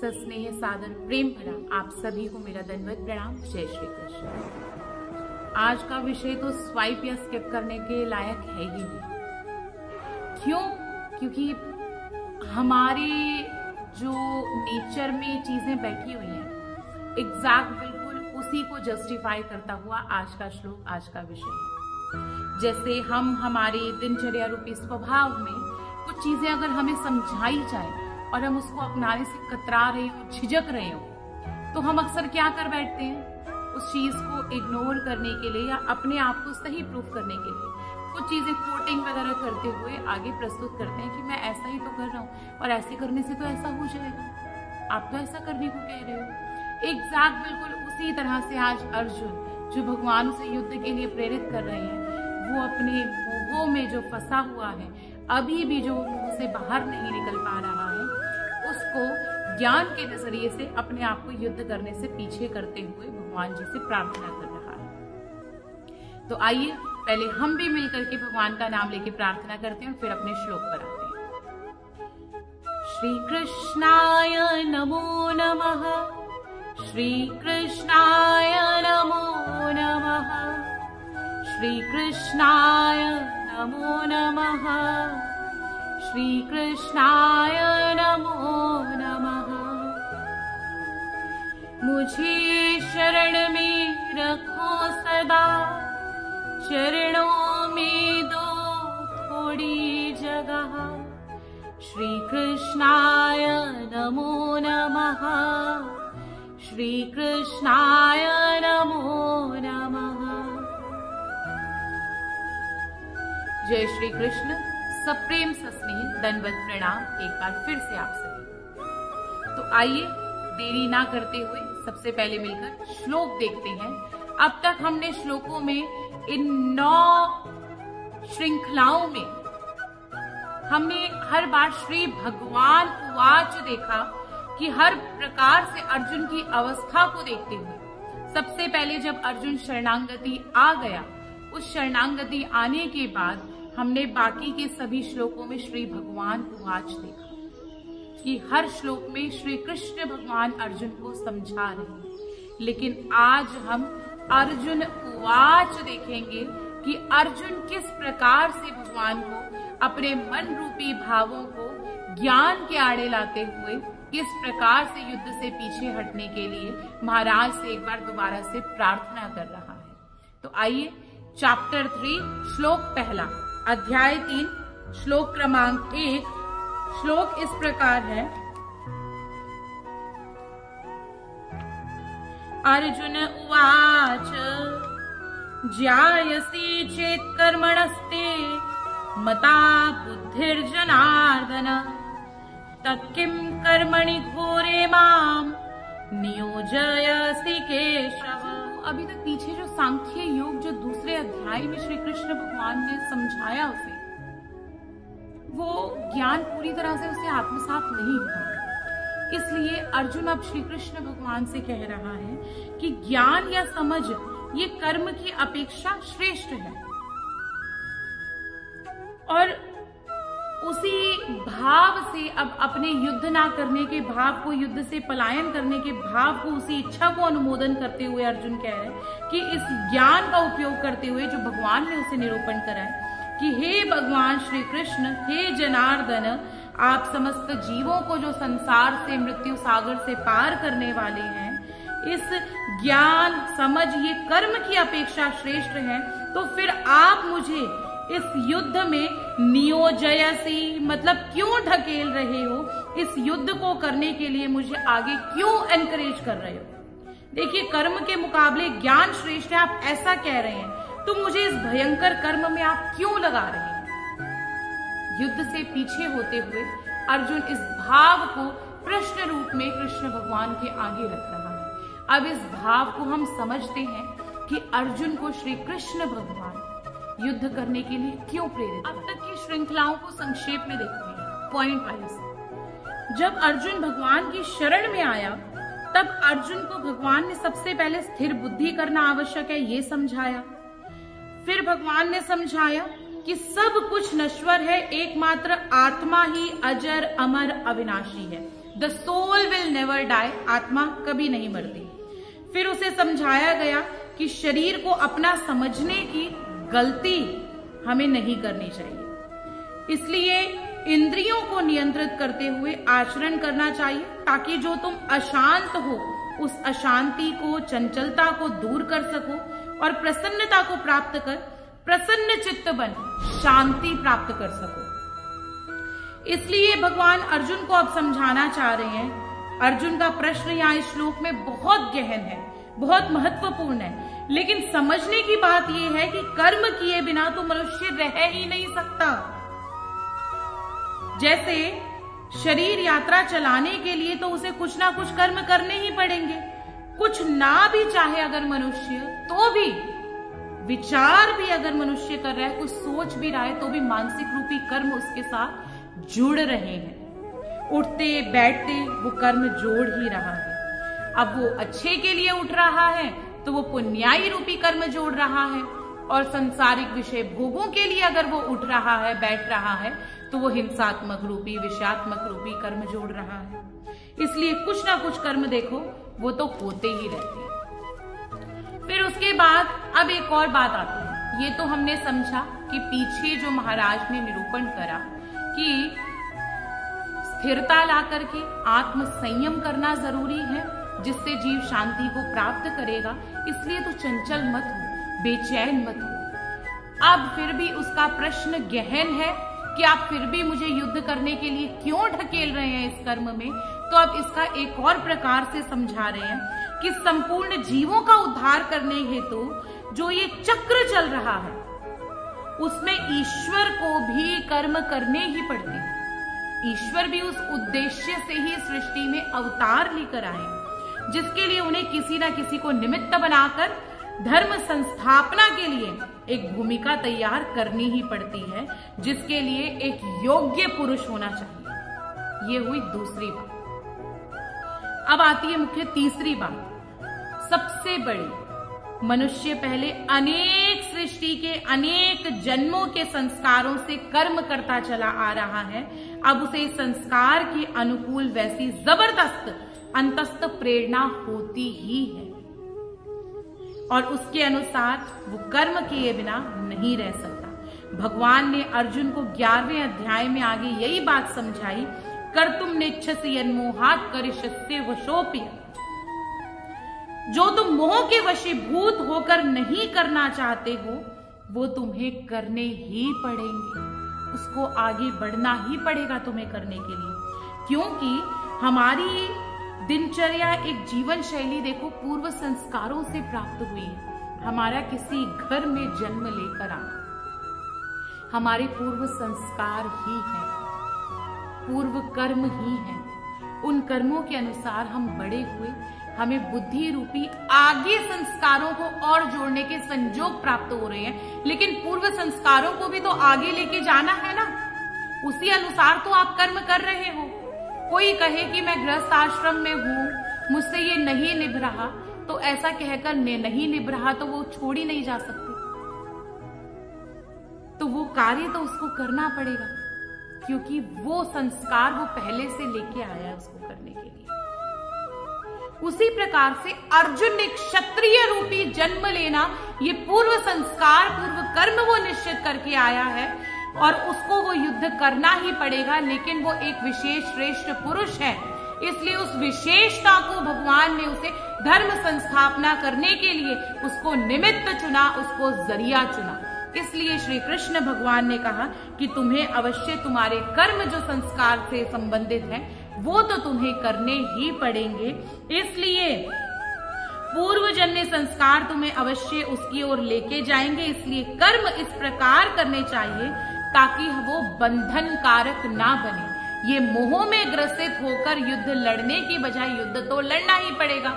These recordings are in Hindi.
सस्नेह सादर प्रेम भरा आप सभी को मेरा दंडवत प्रणाम। जय श्री कृष्ण। आज का विषय तो स्वाइप या स्किप करने के लायक है ही नहीं। क्यों? क्योंकि हमारे जो नेचर में चीजें बैठी हुई हैं, एग्जैक्ट बिल्कुल उसी को जस्टिफाई करता हुआ आज का श्लोक, आज का विषय है। जैसे हम हमारे दिनचर्या रूपी स्वभाव में कुछ चीजें अगर हमें समझाई जाए और हम उसको अपनाने से कतरा रहे हो, झिझक रहे हो, तो हम अक्सर क्या कर बैठते हैं, उस चीज को इग्नोर करने के लिए या अपने आप को सही प्रूफ करने के लिए कुछ चीजें कोटिंग वगैरह करते हुए आगे प्रस्तुत करते हैं कि मैं ऐसा ही तो कर रहा हूँ और ऐसे करने से तो ऐसा हो जाएगा, आप तो ऐसा करने को कह रहे हो। एग्जैक्ट बिल्कुल उसी तरह से आज अर्जुन जो भगवान से युद्ध के लिए प्रेरित कर रहे हैं, वो अपने मोह में जो फंसा हुआ है, अभी भी जो मुंह से बाहर नहीं निकल पा रहा है, उसको ज्ञान के नजरिए से अपने आप को युद्ध करने से पीछे करते हुए भगवान जी से प्रार्थना कर रहा है। तो आइए पहले हम भी मिलकर के भगवान का नाम लेके प्रार्थना करते हैं और फिर अपने श्लोक पर आते हैं। श्री कृष्णाय नमो नमः, श्री कृष्णाय नमो नमः, श्री कृष्णाय नमो नमः, श्री कृष्णाय नमो नमः। मुझे शरण में रखो सदा, चरणों में दो थोड़ी जगह। श्री कृष्णाय नमो नमः, श्री कृष्णाय नमो नमः। जय श्री कृष्ण। सप्रेम सस्नेह दंडवत प्रणाम एक बार फिर से आप सभी। तो आइए देरी ना करते हुए सबसे पहले मिलकर श्लोक देखते हैं। अब तक हमने श्लोकों में इन 9 श्रृंखलाओं में हमने हर बार श्री भगवान उवाच देखा कि हर प्रकार से अर्जुन की अवस्था को देखते हुए सबसे पहले जब अर्जुन शरणागति आ गया, उस शरणागति आने के बाद हमने बाकी के सभी श्लोकों में श्री भगवान उवाच देखा कि हर श्लोक में श्री कृष्ण भगवान अर्जुन को समझा रहे हैं। लेकिन आज हम अर्जुन उवाच देखेंगे कि अर्जुन किस प्रकार से भगवान को अपने मन रूपी भावों को ज्ञान के आड़े लाते हुए किस प्रकार से युद्ध से पीछे हटने के लिए महाराज से एक बार दोबारा से प्रार्थना कर रहा है। तो आइए चैप्टर 3 श्लोक पहला, अध्याय 3 श्लोक क्रमांक 1। श्लोक इस प्रकार है। अर्जुन उवाच ज्यायसि चेत् कर्मणस्ते मता बुद्धिर्जनार्दन तत्किं कर्मणि घोरे मां नियोजयसि केशव। अभी तक पीछे जो सांख्य योग जो दूसरे अध्याय में श्री कृष्ण भगवान ने समझाया उसे, वो ज्ञान पूरी तरह से उसे आत्मसात नहीं हुआ। इसलिए अर्जुन अब श्री कृष्ण भगवान से कह रहा है कि ज्ञान या समझ ये कर्म की अपेक्षा श्रेष्ठ है। और उसी भाव से अब अपने युद्ध ना करने के भाव को, युद्ध से पलायन करने के भाव को, उसी इच्छा को अनुमोदन करते हुए अर्जुन कह रहे हैं कि इस ज्ञान का उपयोग करते हुए जो भगवान ने उसे निरूपण करा है कि हे भगवान श्री कृष्ण, हे जनार्दन, आप समस्त जीवों को जो संसार से, मृत्यु सागर से पार करने वाले हैं, इस ज्ञान समझ ये कर्म की अपेक्षा श्रेष्ठ है, तो फिर आप मुझे इस युद्ध में नियोजयसि मतलब क्यों ढकेल रहे हो, इस युद्ध को करने के लिए मुझे आगे क्यों एनकरेज कर रहे हो। देखिए, कर्म के मुकाबले ज्ञान श्रेष्ठ है, आप ऐसा कह रहे हैं, तो मुझे इस भयंकर कर्म में आप क्यों लगा रहे हैं। युद्ध से पीछे होते हुए अर्जुन इस भाव को प्रश्न रूप में कृष्ण भगवान के आगे रख रहा है। अब इस भाव को हम समझते हैं कि अर्जुन को श्री कृष्ण भगवान युद्ध करने के लिए क्यों प्रेरित। अब तक की श्रृंखलाओं को संक्षेप में देखते हैं पॉइंट वाइज। जब अर्जुन भगवान की शरण में आया, तब अर्जुन को भगवान ने सबसे पहले स्थिर बुद्धि करना आवश्यक है ये समझाया। फिर भगवान ने समझाया कि सब कुछ नश्वर है, एकमात्र आत्मा ही अजर अमर अविनाशी है। The soul will never die, आत्मा कभी नहीं मरती। फिर उसे समझाया गया कि शरीर को अपना समझने की गलती हमें नहीं करनी चाहिए, इसलिए इंद्रियों को नियंत्रित करते हुए आचरण करना चाहिए, ताकि जो तुम अशांत हो उस अशांति को, चंचलता को दूर कर सको और प्रसन्नता को प्राप्त कर प्रसन्न चित्त बन शांति प्राप्त कर सको। इसलिए भगवान अर्जुन को अब समझाना चाह रहे हैं। अर्जुन का प्रश्न यहाँ इस श्लोक में बहुत गहन है, बहुत महत्वपूर्ण है, लेकिन समझने की बात यह है कि कर्म किए बिना तो मनुष्य रह ही नहीं सकता। जैसे शरीर यात्रा चलाने के लिए तो उसे कुछ ना कुछ कर्म करने ही पड़ेंगे, कुछ ना भी चाहे अगर मनुष्य तो भी, विचार भी अगर मनुष्य कर रहा है, कुछ सोच भी रहा है, तो भी मानसिक रूपी कर्म उसके साथ जुड़ रहे हैं। उठते बैठते वो कर्म जोड़ ही रहा है। अब वो अच्छे के लिए उठ रहा है तो वो पुण्याई रूपी कर्म जोड़ रहा है, और संसारिक विषय भोगों के लिए अगर वो उठ रहा है, बैठ रहा है, तो वो हिंसात्मक रूपी, विषयात्मक रूपी कर्म जोड़ रहा है। इसलिए कुछ ना कुछ कर्म देखो वो तो होते ही रहते हैं। फिर उसके बाद अब एक और बात आती है। ये तो हमने समझा कि पीछे जो महाराज ने निरूपण करा कि स्थिरता ला करके आत्म संयम करना जरूरी है, जिससे जीव शांति को प्राप्त करेगा। इसलिए तो चंचल मत हो, बेचैन मत हो। अब फिर भी उसका प्रश्न गहन है कि आप फिर भी मुझे युद्ध करने के लिए क्यों ढकेल रहे हैं इस कर्म में। तो अब इसका एक और प्रकार से समझा रहे हैं कि संपूर्ण जीवों का उद्धार करने हेतु जो ये चक्र चल रहा है, उसमें ईश्वर को भी कर्म करने ही पड़ते हैं। ईश्वर भी उस उद्देश्य से ही सृष्टि में अवतार लेकर आए, जिसके लिए उन्हें किसी ना किसी को निमित्त बनाकर धर्म संस्थापना के लिए एक भूमिका तैयार करनी ही पड़ती है, जिसके लिए एक योग्य पुरुष होना चाहिए। ये हुई दूसरी बात। अब आती है मुख्य तीसरी बात, सबसे बड़ी। मनुष्य पहले अनेक सृष्टि के अनेक जन्मों के संस्कारों से कर्म करता चला आ रहा है। अब उसे संस्कार के अनुकूल वैसी जबरदस्त अंतस्थ प्रेरणा होती ही है, और उसके अनुसार वो कर्म किए बिना नहीं रह सकता। भगवान ने अर्जुन को 11वें अध्याय में आगे यही बात समझाई, कर्तुम नेच्छसि यन्मोहात् करिष्यसि वशोऽपि। जो तुम मोह के वशीभूत होकर नहीं करना चाहते हो, वो तुम्हें करने ही पड़ेंगे। उसको आगे बढ़ना ही पड़ेगा तुम्हें करने के लिए, क्योंकि हमारी दिनचर्या, एक जीवन शैली देखो पूर्व संस्कारों से प्राप्त हुई है। हमारा किसी घर में जन्म लेकर आना हमारे पूर्व संस्कार ही हैं, पूर्व कर्म ही हैं। उन कर्मों के अनुसार हम बड़े हुए, हमें बुद्धि रूपी आगे संस्कारों को और जोड़ने के संजोग प्राप्त हो रहे हैं, लेकिन पूर्व संस्कारों को भी तो आगे लेके जाना है ना। उसी अनुसार तो आप कर्म कर रहे हो। कोई कहे कि मैं गृहस्थ आश्रम में हूं, मुझसे ये नहीं निभ रहा, तो ऐसा कहकर नहीं निभ रहा तो वो छोड़ ही नहीं जा सकते। तो वो कार्य तो उसको करना पड़ेगा, क्योंकि वो संस्कार वो पहले से लेके आया है उसको करने के लिए। उसी प्रकार से अर्जुन ने क्षत्रिय रूपी जन्म लेना, ये पूर्व संस्कार, पूर्व कर्म वो निश्चित करके आया है, और उसको वो युद्ध करना ही पड़ेगा। लेकिन वो एक विशेष श्रेष्ठ पुरुष है, इसलिए उस विशेषता को भगवान ने उसे धर्म संस्थापना करने के लिए उसको निमित्त चुना, उसको जरिया चुना। इसलिए श्री कृष्ण भगवान ने कहा कि तुम्हें अवश्य तुम्हारे कर्म जो संस्कार से संबंधित हैं, वो तो तुम्हें करने ही पड़ेंगे। इसलिए पूर्व जन्म संस्कार तुम्हें अवश्य उसकी ओर लेके जाएंगे। इसलिए कर्म इस प्रकार करने चाहिए ताकि वो बंधन कारक ना बने। ये मोह में ग्रसित होकर युद्ध लड़ने की बजाय युद्ध तो लड़ना ही पड़ेगा।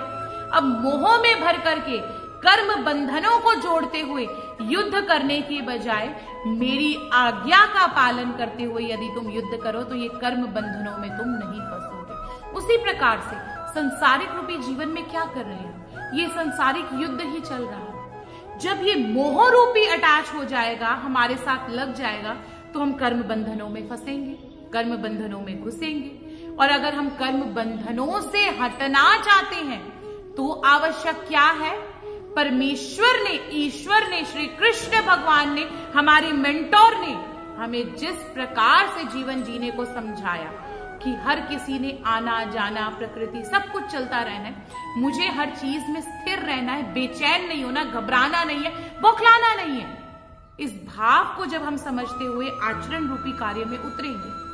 अब मोह में भर करके कर्म बंधनों को जोड़ते हुए युद्ध करने की बजाय मेरी आज्ञा का पालन करते हुए यदि तुम युद्ध करो तो ये कर्म बंधनों में तुम नहीं फंसोगे। उसी प्रकार से संसारिक रूपी जीवन में क्या कर रहे हैं, ये संसारिक युद्ध ही चल रहा है। जब ये मोह रूपी अटैच हो जाएगा, हमारे साथ लग जाएगा, तो हम कर्म बंधनों में फंसेंगे, कर्म बंधनों में घुसेंगे। और अगर हम कर्म बंधनों से हटना चाहते हैं तो आवश्यक क्या है? परमेश्वर ने, ईश्वर ने, श्री कृष्ण भगवान ने, हमारे मेंटोर ने हमें जिस प्रकार से जीवन जीने को समझाया कि हर किसी ने आना जाना, प्रकृति सब कुछ चलता रहना है, मुझे हर चीज में स्थिर रहना है, बेचैन नहीं होना, घबराना नहीं है, बौखलाना नहीं है। इस भाव को जब हम समझते हुए आचरण रूपी कार्य में उतरेंगे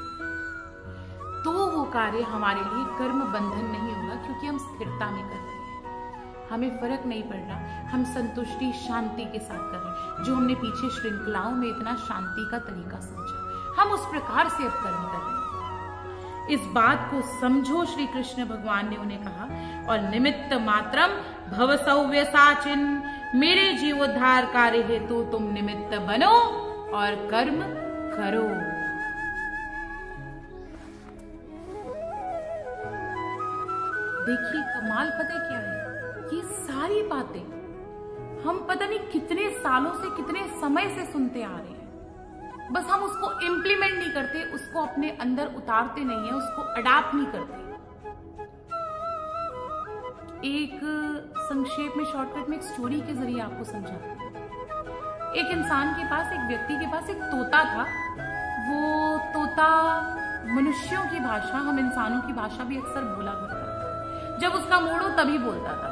तो वो कार्य हमारे लिए कर्म बंधन नहीं होगा, क्योंकि हम स्थिरता में कर रहे हैं, हमें फर्क नहीं पड़ रहा, हम संतुष्टि शांति के साथ कर रहे हैं। जो हमने पीछे श्रृंखलाओं में इतना शांति का तरीका समझा, हम उस प्रकार से अब कर्म कर रहे हैं। इस बात को समझो, श्री कृष्ण भगवान ने उन्हें कहा, और निमित्त मात्रम भव सव्य साचिन, मेरे जीवोद्धार कार्य हेतु तुम निमित्त बनो और कर्म करो। देखिए कमाल पता है क्या है? ये सारी बातें हम पता नहीं कितने सालों से, कितने समय से सुनते आ रहे हैं, बस हम उसको इम्प्लीमेंट नहीं करते, उसको अपने अंदर उतारते नहीं है, उसको अडॉप्ट नहीं करते। एक संक्षेप में, शॉर्टकट में एक स्टोरी के जरिए आपको समझाते हैं। एक इंसान के पास, एक व्यक्ति के पास एक तोता था। वो तोता मनुष्यों की भाषा, हम इंसानों की भाषा भी अक्सर बोला करता था। जब उसका मूड हो तभी बोलता था,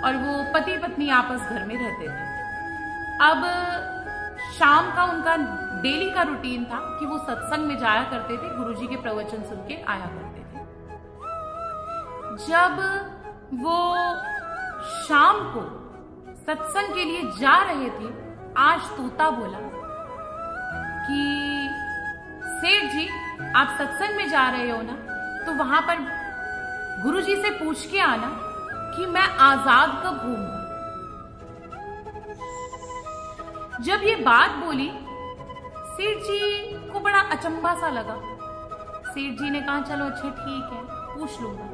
और वो पति पत्नी आपस घर में रहते थे। अब शाम का उनका डेली का रूटीन था कि वो सत्संग में जाया करते थे, गुरुजी के प्रवचन सुन के आया करते थे। जब वो शाम को सत्संग के लिए जा रहे थे, आज तोता बोला कि सेठ जी आप सत्संग में जा रहे हो ना, तो वहां पर गुरुजी से पूछ के आना कि मैं आजाद कब होऊंगा। जब ये बात बोली, सेठ जी को बड़ा अचंभा सा लगा। सेठ जी ने कहा चलो अच्छा ठीक है, पूछ लूंगा।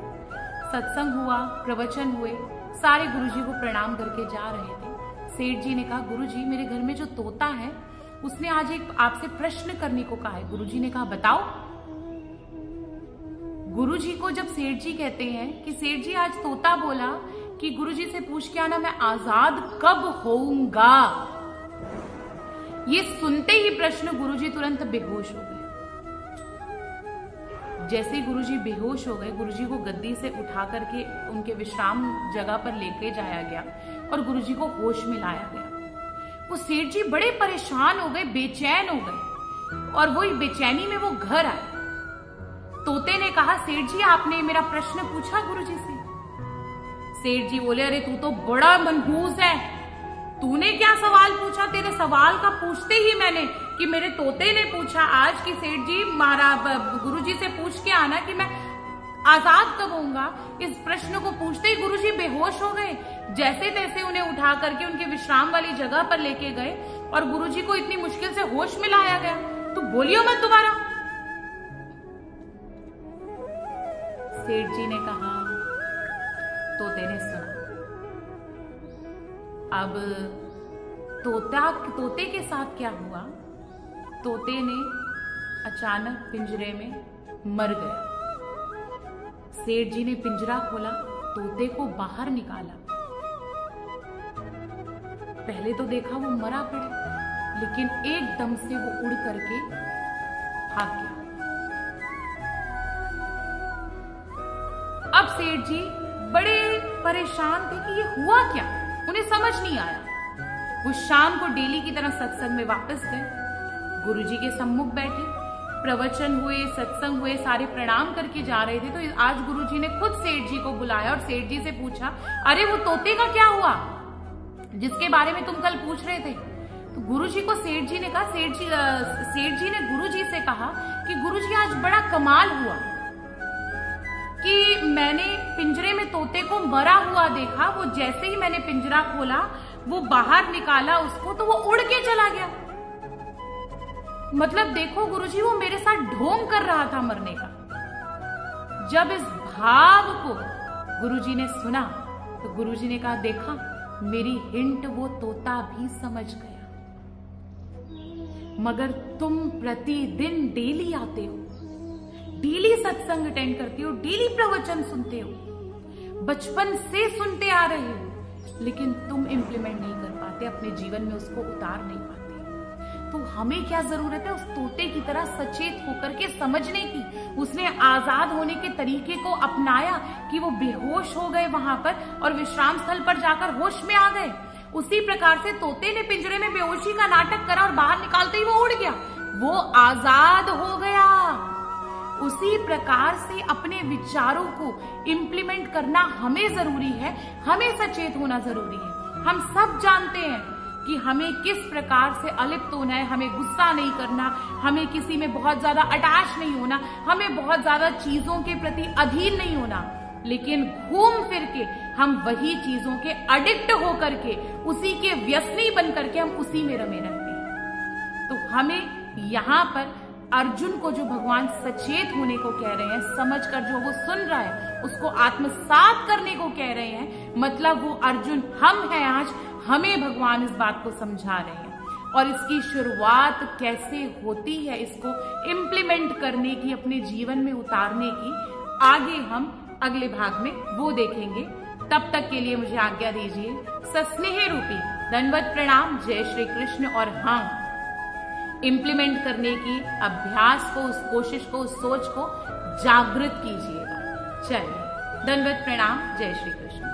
सत्संग हुआ, प्रवचन हुए, सारे गुरुजी को प्रणाम करके जा रहे थे। सेठ जी ने कहा गुरुजी मेरे घर में जो तोता है उसने आज एक आपसे प्रश्न करने को कहा है। गुरुजी ने कहा बताओ। गुरुजी को जब सेठ जी कहते हैं कि सेठ जी आज तोता बोला कि गुरुजी से पूछ के आना मैं आजाद कब होऊंगा, ये सुनते ही प्रश्न गुरुजी तुरंत बेहोश हो गए। जैसे ही गुरुजी बेहोश हो गए, गुरुजी को गद्दी से उठा करके उनके विश्राम जगह पर लेके जाया गया और गुरुजी को होश में लाया गया। वो सेठ जी बड़े परेशान हो गए, बेचैन हो गए, और वही बेचैनी में वो घर आए। तोते ने कहा सेठ जी आपने मेरा प्रश्न पूछा गुरुजी से? सेठ जी बोले अरे तू तो बड़ा मनहूस है, तूने क्या सवाल पूछा? तेरे सवाल का पूछते ही मैंने कि मेरे तोते ने पूछा आज कि सेठ जी गुरुजी से पूछ के आना कि मैं आजाद कब होऊंगा। इस प्रश्न को पूछते ही गुरुजी बेहोश हो गए। जैसे तैसे उन्हें उठा करके उनके विश्राम वाली जगह पर लेके गए और गुरुजी को इतनी मुश्किल से होश में लाया गया। तो बोलियो मत दोबारा। सेठ जी ने कहा, तोते ने सुना। अब तोते के साथ क्या हुआ? तोते ने अचानक पिंजरे में मर गया। सेठ जी ने पिंजरा खोला, तोते को बाहर निकाला। पहले तो देखा वो मरा पड़ा, लेकिन एकदम से वो उड़ करके भाग गया। अब सेठ जी बड़े परेशान थे कि ये हुआ क्या, उन्हें समझ नहीं आया। वो शाम को डेली की तरह सत्संग में वापस गए, गुरुजी के सम्मुख बैठे, प्रवचन हुए, सत्संग हुए, सारे प्रणाम करके जा रहे थे। तो आज गुरुजी ने खुद सेठ जी को बुलाया और सेठ जी से पूछा अरे वो तोते का क्या हुआ जिसके बारे में तुम कल पूछ रहे थे? तो गुरुजी को सेठ जी ने कहा, सेठ जी ने गुरुजी से कहा कि गुरुजी आज बड़ा कमाल हुआ कि मैंने पिंजरे में तोते को मरा हुआ देखा। वो जैसे ही मैंने पिंजरा खोला, वो बाहर निकाला उसको, तो वो उड़ के चला गया। मतलब देखो गुरुजी वो मेरे साथ ढोंग कर रहा था मरने का। जब इस भाव को गुरुजी ने सुना तो गुरुजी ने कहा देखा मेरी हिंट वो तोता भी समझ गया, मगर तुम प्रतिदिन डेली आते हो, डेली सत्संग अटेंड करते हो, डेली प्रवचन सुनते हो, बचपन से सुनते आ रहे हो, लेकिन तुम इंप्लीमेंट नहीं कर पाते, अपने जीवन में उसको उतार नहीं पाते। तो हमें क्या जरूरत है? उस तोते की तरह सचेत होकर के समझने की। उसने आजाद होने के तरीके को अपनाया कि वो बेहोश हो गए वहां पर और विश्राम स्थल पर जाकर होश में आ गए। उसी प्रकार से तोते ने पिंजरे में बेहोशी का नाटक करा और बाहर निकालते ही वो उड़ गया, वो आजाद हो गया। उसी प्रकार से अपने विचारों को इंप्लीमेंट करना हमें जरूरी है, हमें सचेत होना जरूरी है। हम सब जानते हैं कि हमें किस प्रकार से अलिप्त होना है, हमें गुस्सा नहीं करना, हमें किसी में बहुत ज्यादा अटैच नहीं होना, हमें बहुत ज्यादा चीजों के प्रति अधीन नहीं होना, लेकिन घूम फिर के हम वही चीजों के एडिक्ट होकर के, उसी के व्यसनी बन करके हम उसी में रमे रहते हैं। तो हमें यहाँ पर अर्जुन को जो भगवान सचेत होने को कह रहे हैं, समझकर जो वो सुन रहा है उसको आत्मसात करने को कह रहे हैं, मतलब वो अर्जुन हम हैं आज, हमें भगवान इस बात को समझा रहे हैं। और इसकी शुरुआत कैसे होती है, इसको इम्प्लीमेंट करने की, अपने जीवन में उतारने की, आगे हम अगले भाग में वो देखेंगे। तब तक के लिए मुझे आज्ञा दीजिए। सस्नेह रूपी दंडवत प्रणाम। जय श्री कृष्ण। और हाँ, इम्प्लीमेंट करने की अभ्यास को, उस कोशिश को, उस सोच को जागृत कीजिएगा। चलिए, दंडवत प्रणाम। जय श्री कृष्ण।